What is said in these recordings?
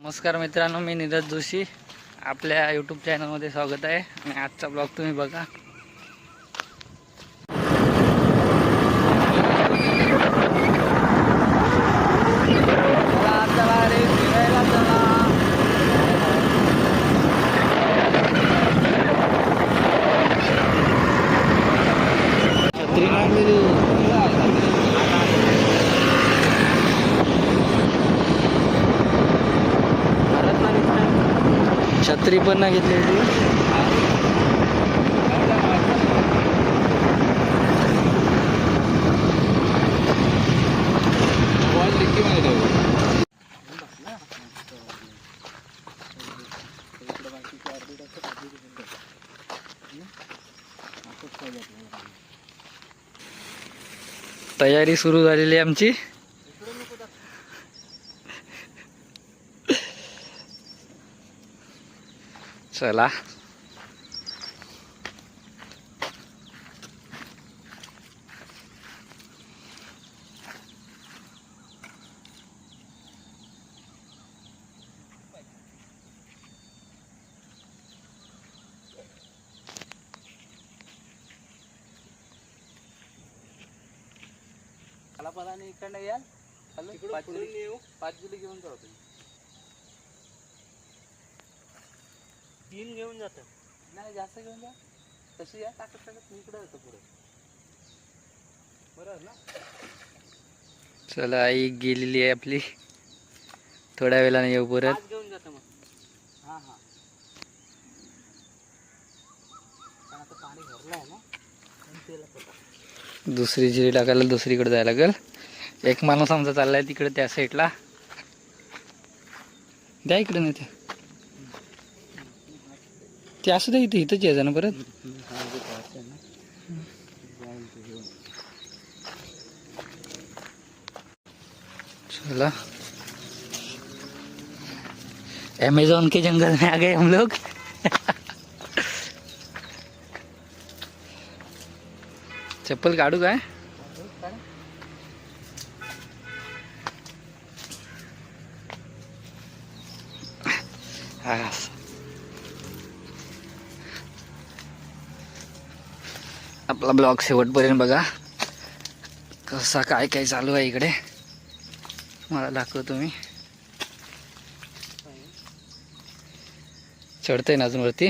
नमस्कार मित्रांनो, मी नीरज जोशी. आपल्या यूट्यूब चॅनलमध्ये स्वागत आहे. आणि आजचा ब्लॉग तुम्ही बघा. चला रे फिरायला चला. छत्री नाही छत्री पण नाही घेतली. तयारी सुरू झालेली आहे आमची. चला पदाने इकडनं याल. पाच जुली घेऊन जाऊ. तीन घेऊन जात नाही, जास्त घेऊन जा. तशी या टाकत टाकत मी इकडे येतो पुढे. बरोबर ना. चला आई गेलेली आहे आपली. थोड्या वेळाने येऊ परत. घेऊन जातो मग. हा हा, पण आता पाणी भरलं आहे ना. दुसरी जिरी टाकायला दुसरीकडे जायला लागेल. एक माणूस आमचा चाललाय तिकडे त्या साईडला. द्या इकडे नाही ते असू द्या. इथे इथंच यायचं ना परत. चला, अमेज़न के जंगल में आ गए हम लोग. चप्पल काढू काय? आपला ब्लॉग शेवटपर्यंत बघा. कसा काय काय चालू आहे इकडे मला दाखवतो मी. चढतंय ना अजून वरती.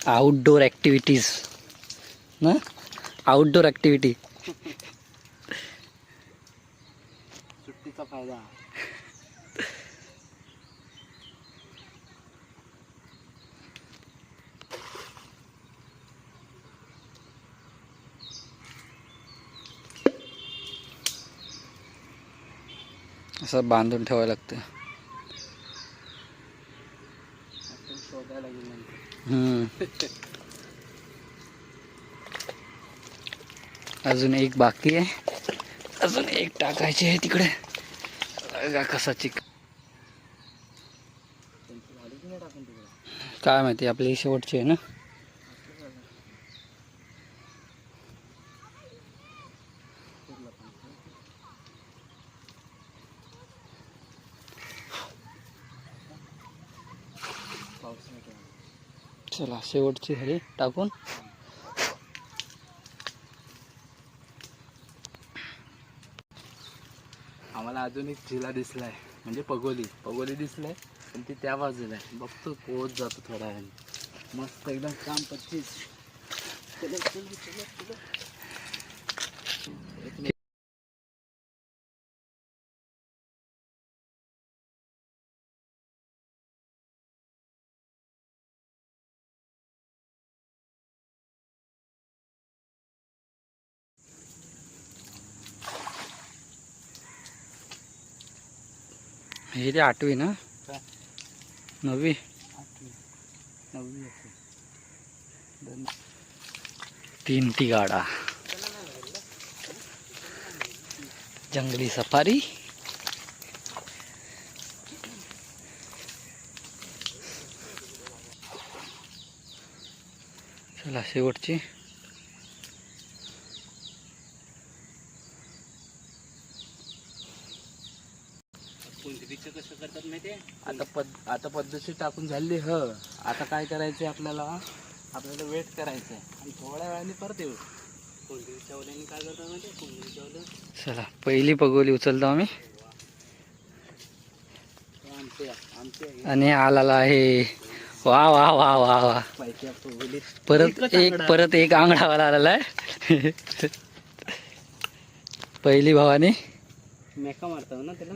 आउटडोर ॲक्टिव्हिटीज ना. Outdoor activity. सुट्टीचा फायदा. असं बांधून ठेवायला लागतं. शोधायला अजून एक बाकी आहे. अजून एक टाकायची आहे तिकडे. कसा चिक काय माहिती. आपली शेवटची आहे ना. चला, शेवटची झाली टाकून. आम्हाला अजून एक जिल्हा दिसलाय, म्हणजे पगोली दिसलाय. पण ती त्या बाजूला आहे. बघतो पोहोच जातो थोड्या वेळाने. मस्त एकदम काम 25. हे ते 8वी ना? 9वी? 9वी. 3 गाडा. जंगली सफारी. चला शेवटची. कसं करतात माहिती आता पद्धतशीर टाकून झाली. आता काय करायचं आपल्याला वेट करायचं आहे आणि थोड्या वेळाने परत येऊ. कोंडीच्या ओल्याने काय करतात माहिती? कोंडीच्या ओल्या चला पहिली पगोली उचलतो आम्ही. आणि आला आहे. वा वा वा वा वा. परत एक आंगडावाला आलेला आहे. पहिली भावाने मेका मारतो ना त्याला.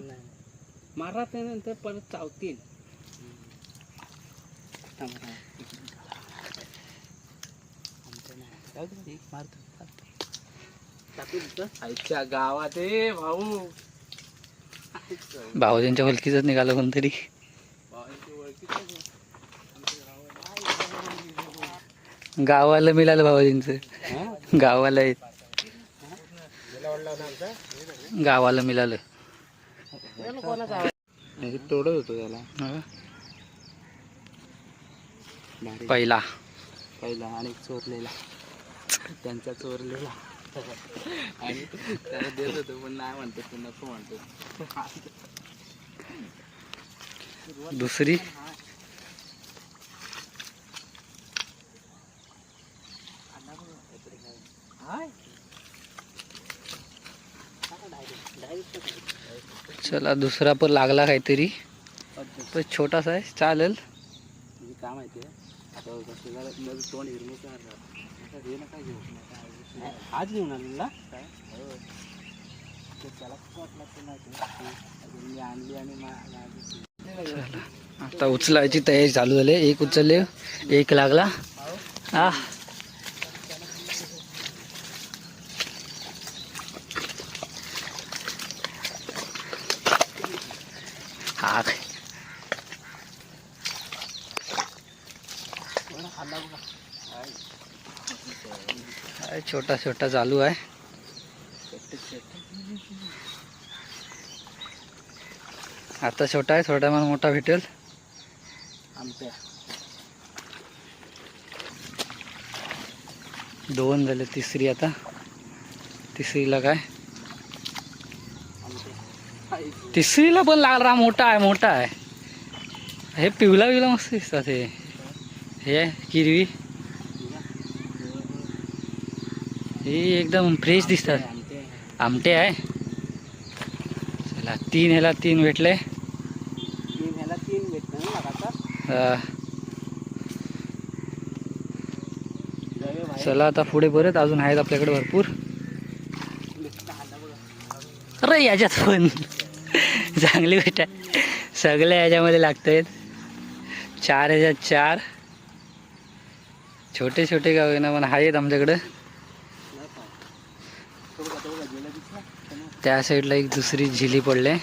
मारा त्यानंतर परत चावतील. आईच्या गावात भाऊ भाऊजींच्या ओळखीच निघालं कोणतरी. गावाला मिळालं भाऊजींचं. गावाला मिळालं. तोडत होतो त्याला. पहिला आणि चोरलेला. त्यांचा चोरलेला आणि त्याला देत होतो पण नाही म्हणतो. तू नको म्हणतो. दुसरी चला दुसरा पण लागला काहीतरी. पण छोटासा आहे. चालेल. काय माहिती आहे तोंड हिरमून काय घेऊ. आज घेऊन आलेला काय त्याला मी आणली आणि आता उचलायची तयारी चालू झाली. एक उचलले, एक लागला. हा छोटा छोटा चालू आहे. आता छोटा आहे. थोड्या मला मोठा भेटेल. दोन झाले. तिसरी आता. तिसरीला काय? तिसरीला पण लागला. मोठा आहे. हे पिवला मस्त दिसतात. हे किरवी हे एकदम फ्रेश दिसतात. आमटे आहे. चला 3 ह्याला 3 भेटले. चला आता पुढे परत अजून आहेत आपल्याकडे भरपूर. अरे याच्यात पण चांगली भेट आहे. सगळ्या याच्यामध्ये लागत आहेत. 4 ह्याच्यात 4 छोटे छोटे गाव ना पण आहेत आमच्याकडं. त्या साईडला एक दुसरी झिली पडले.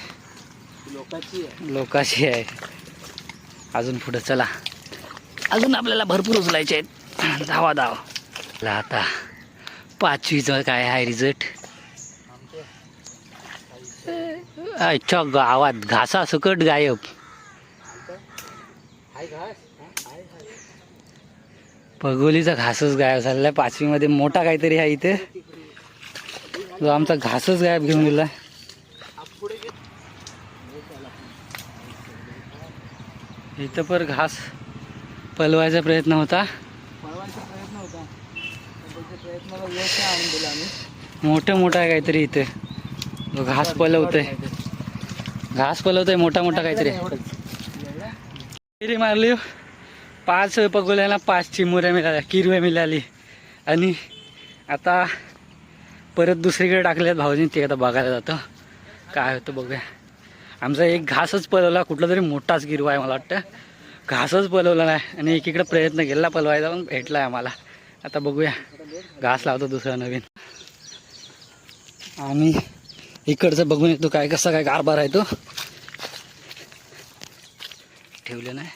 लोकाची आहे. अजून पुढे चला. अजून आपल्याला भरपूर उचलायचे आहेत. धावा आता 5वीचं काय आहे रिझल्ट. अच्छा गावात घासा सकट गायब. पगोलीचा घासच गायब झालेला. 5वीमध्ये मोठा काहीतरी आहे इथे. जो आमचा घासच गायब घेऊन गेला. इथं पर घास पलवायचा प्रयत्न होता. मोठा आहे काहीतरी इथे. घास पलवतोय मोठा काहीतरी. मारली. 5 पगोल्याला 5 चिमुऱ्या मिळाल्या. किरव्या मिळाली. आणि आता परत दुसरीकडे टाकल्यात भाऊजी. ते आता बघायला जातं काय होतं बघूया. आमचा एक घासच पलवला. कुठला तरी मोठाच गिरवा आहे मला वाटतं. घासच पलवला नाही. आणि एकीकडे प्रयत्न केला पलवायचा पण भेटला आहे आम्हाला. आता बघूया. घास लावतो दुसरा नवीन. आम्ही इकडचं बघून येतो काय कसा काय कारभार आहे तो. ठेवले नाही.